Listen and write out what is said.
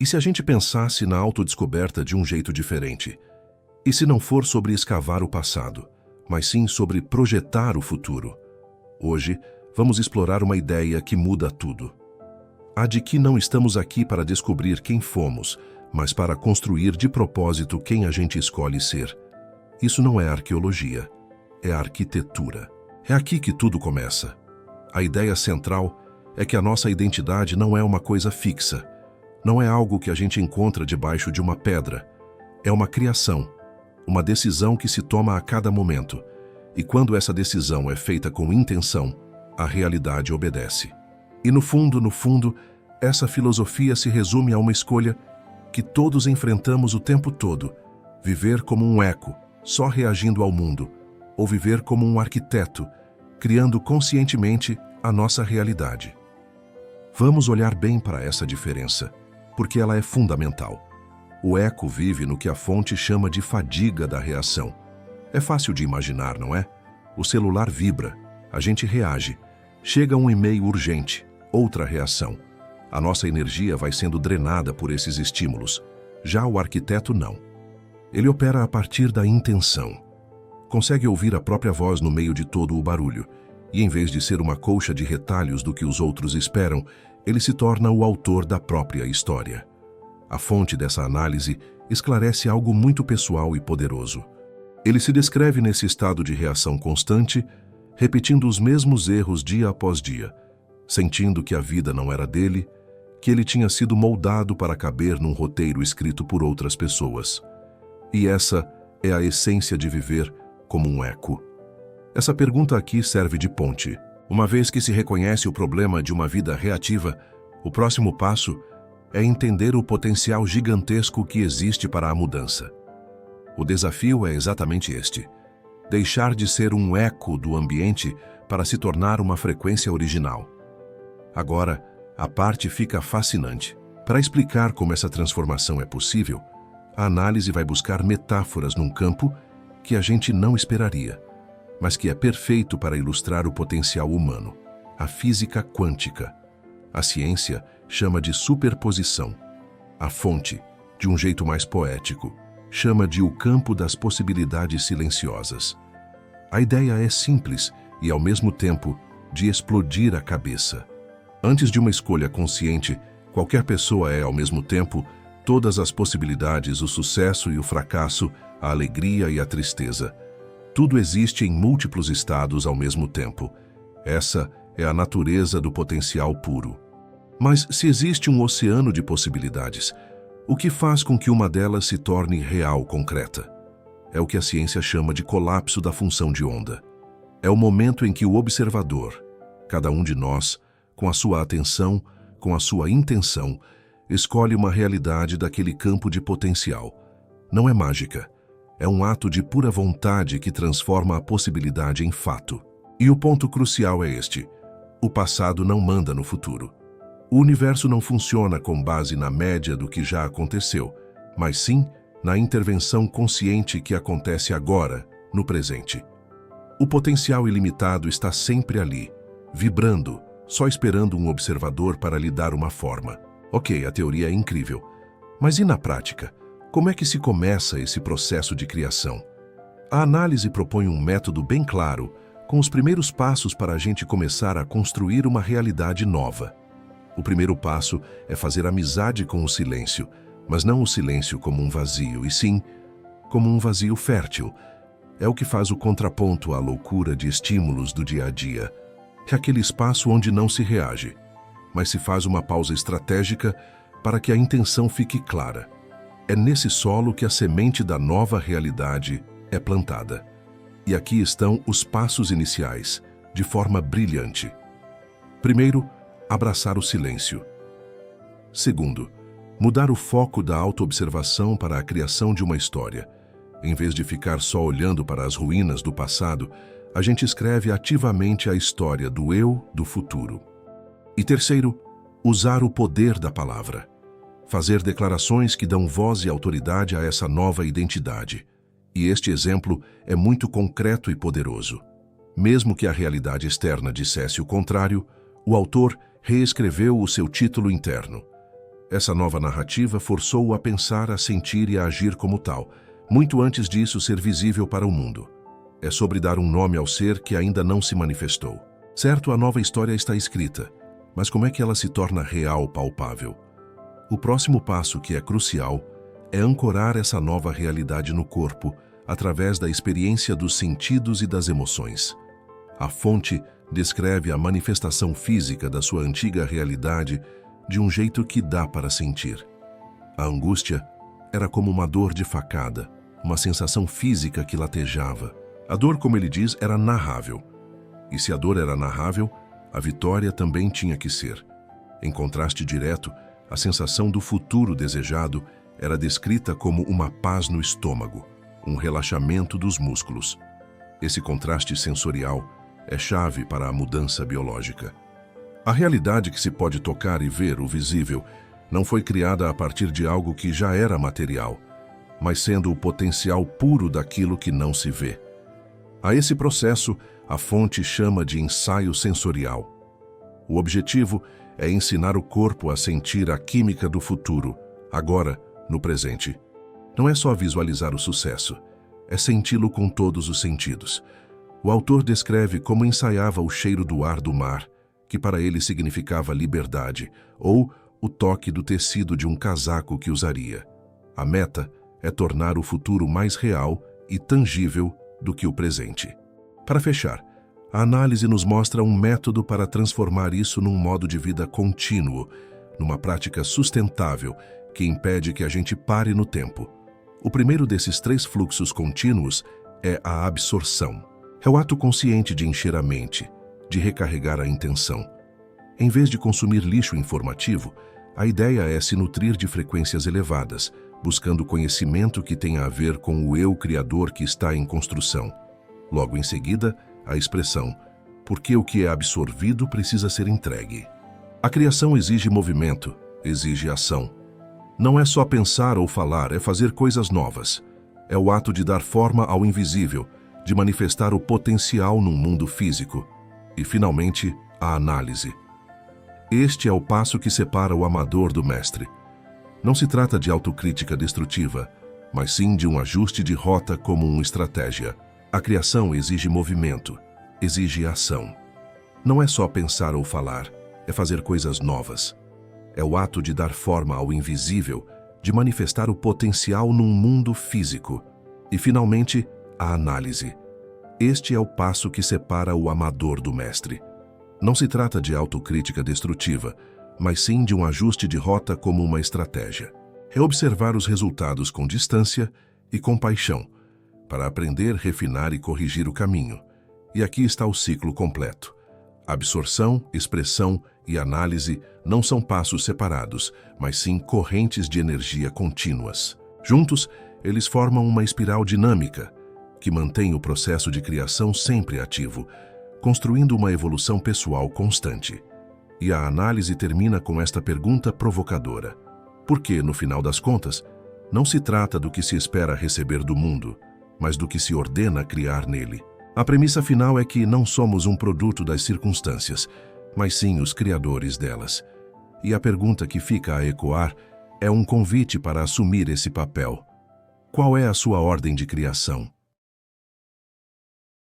E se a gente pensasse na autodescoberta de um jeito diferente? E se não for sobre escavar o passado, mas sim sobre projetar o futuro? Hoje, vamos explorar uma ideia que muda tudo. A de que não estamos aqui para descobrir quem fomos, mas para construir de propósito quem a gente escolhe ser. Isso não é arqueologia, é arquitetura. É aqui que tudo começa. A ideia central é que a nossa identidade não é uma coisa fixa, não é algo que a gente encontra debaixo de uma pedra. É uma criação, uma decisão que se toma a cada momento. E quando essa decisão é feita com intenção, a realidade obedece. E no fundo, essa filosofia se resume a uma escolha que todos enfrentamos o tempo todo: viver como um eco, só reagindo ao mundo, ou viver como um arquiteto, criando conscientemente a nossa realidade. Vamos olhar bem para essa diferença, porque ela é fundamental. O eco vive no que a fonte chama de fadiga da reação. É fácil de imaginar, não é? O celular vibra, a gente reage. Chega um e-mail urgente, outra reação. A nossa energia vai sendo drenada por esses estímulos. Já o arquiteto não. Ele opera a partir da intenção. Consegue ouvir a própria voz no meio de todo o barulho. E em vez de ser uma colcha de retalhos do que os outros esperam, ele se torna o autor da própria história. A fonte dessa análise esclarece algo muito pessoal e poderoso. Ele se descreve nesse estado de reação constante, repetindo os mesmos erros dia após dia, sentindo que a vida não era dele, que ele tinha sido moldado para caber num roteiro escrito por outras pessoas. E essa é a essência de viver como um eco. Essa pergunta aqui serve de ponte. Uma vez que se reconhece o problema de uma vida reativa, o próximo passo é entender o potencial gigantesco que existe para a mudança. O desafio é exatamente este: deixar de ser um eco do ambiente para se tornar uma frequência original. Agora, a parte fica fascinante. Para explicar como essa transformação é possível, a análise vai buscar metáforas num campo que a gente não esperaria, mas que é perfeito para ilustrar o potencial humano: a física quântica. A ciência chama de superposição. A fonte, de um jeito mais poético, chama de o campo das possibilidades silenciosas. A ideia é simples e, ao mesmo tempo, de explodir a cabeça. Antes de uma escolha consciente, qualquer pessoa é, ao mesmo tempo, todas as possibilidades, o sucesso e o fracasso, a alegria e a tristeza. Tudo existe em múltiplos estados ao mesmo tempo. Essa é a natureza do potencial puro. Mas se existe um oceano de possibilidades, o que faz com que uma delas se torne real, concreta? É o que a ciência chama de colapso da função de onda. É o momento em que o observador, cada um de nós, com a sua atenção, com a sua intenção, escolhe uma realidade daquele campo de potencial. Não é mágica. É um ato de pura vontade que transforma a possibilidade em fato. E o ponto crucial é este: o passado não manda no futuro. O universo não funciona com base na média do que já aconteceu, mas sim na intervenção consciente que acontece agora, no presente. O potencial ilimitado está sempre ali, vibrando, só esperando um observador para lhe dar uma forma. Ok, a teoria é incrível, mas e na prática? Como é que se começa esse processo de criação? A análise propõe um método bem claro, com os primeiros passos para a gente começar a construir uma realidade nova. O primeiro passo é fazer amizade com o silêncio, mas não o silêncio como um vazio, e sim como um vazio fértil. É o que faz o contraponto à loucura de estímulos do dia a dia. É aquele espaço onde não se reage, mas se faz uma pausa estratégica para que a intenção fique clara. É nesse solo que a semente da nova realidade é plantada. E aqui estão os passos iniciais, de forma brilhante. Primeiro, abraçar o silêncio. Segundo, mudar o foco da autoobservação para a criação de uma história. Em vez de ficar só olhando para as ruínas do passado, a gente escreve ativamente a história do eu do futuro. E terceiro, usar o poder da palavra. Fazer declarações que dão voz e autoridade a essa nova identidade. E este exemplo é muito concreto e poderoso. Mesmo que a realidade externa dissesse o contrário, o autor reescreveu o seu título interno. Essa nova narrativa forçou-o a pensar, a sentir e a agir como tal, muito antes disso ser visível para o mundo. É sobre dar um nome ao ser que ainda não se manifestou. Certo, a nova história está escrita, mas como é que ela se torna real, palpável? O próximo passo, que é crucial, é ancorar essa nova realidade no corpo, através da experiência dos sentidos e das emoções. A fonte descreve a manifestação física da sua antiga realidade de um jeito que dá para sentir. A angústia era como uma dor de facada, uma sensação física que latejava. A dor, como ele diz, era narrável. E se a dor era narrável, a vitória também tinha que ser. Em contraste direto, a sensação do futuro desejado era descrita como uma paz no estômago, um relaxamento dos músculos. Esse contraste sensorial é chave para a mudança biológica. A realidade que se pode tocar e ver, o visível, não foi criada a partir de algo que já era material, mas sendo o potencial puro daquilo que não se vê. A esse processo, a fonte chama de ensaio sensorial. O objetivo é ensinar o corpo a sentir a química do futuro, agora, no presente. Não é só visualizar o sucesso, é senti-lo com todos os sentidos. O autor descreve como ensaiava o cheiro do ar do mar, que para ele significava liberdade, ou o toque do tecido de um casaco que usaria. A meta é tornar o futuro mais real e tangível do que o presente. Para fechar, a análise nos mostra um método para transformar isso num modo de vida contínuo, numa prática sustentável que impede que a gente pare no tempo. O primeiro desses 3 fluxos contínuos é a absorção. É o ato consciente de encher a mente, de recarregar a intenção. Em vez de consumir lixo informativo, a ideia é se nutrir de frequências elevadas, buscando conhecimento que tenha a ver com o eu criador que está em construção. Logo em seguida, a expressão, porque o que é absorvido precisa ser entregue. A criação exige movimento, exige ação. Não é só pensar ou falar, é fazer coisas novas. É o ato de dar forma ao invisível, de manifestar o potencial num mundo físico. E, finalmente, a análise. Este é o passo que separa o amador do mestre. Não se trata de autocrítica destrutiva, mas sim de um ajuste de rota como uma estratégia. A criação exige movimento, exige ação. Não é só pensar ou falar, é fazer coisas novas. É o ato de dar forma ao invisível, de manifestar o potencial num mundo físico. E, finalmente, a análise. Este é o passo que separa o amador do mestre. Não se trata de autocrítica destrutiva, mas sim de um ajuste de rota como uma estratégia. É observar os resultados com distância e compaixão, para aprender, refinar e corrigir o caminho. E aqui está o ciclo completo. Absorção, expressão e análise não são passos separados, mas sim correntes de energia contínuas. Juntos, eles formam uma espiral dinâmica, que mantém o processo de criação sempre ativo, construindo uma evolução pessoal constante. E a análise termina com esta pergunta provocadora. Porque, no final das contas, não se trata do que se espera receber do mundo, mas do que se ordena criar nele. A premissa final é que não somos um produto das circunstâncias, mas sim os criadores delas. E a pergunta que fica a ecoar é um convite para assumir esse papel. Qual é a sua ordem de criação?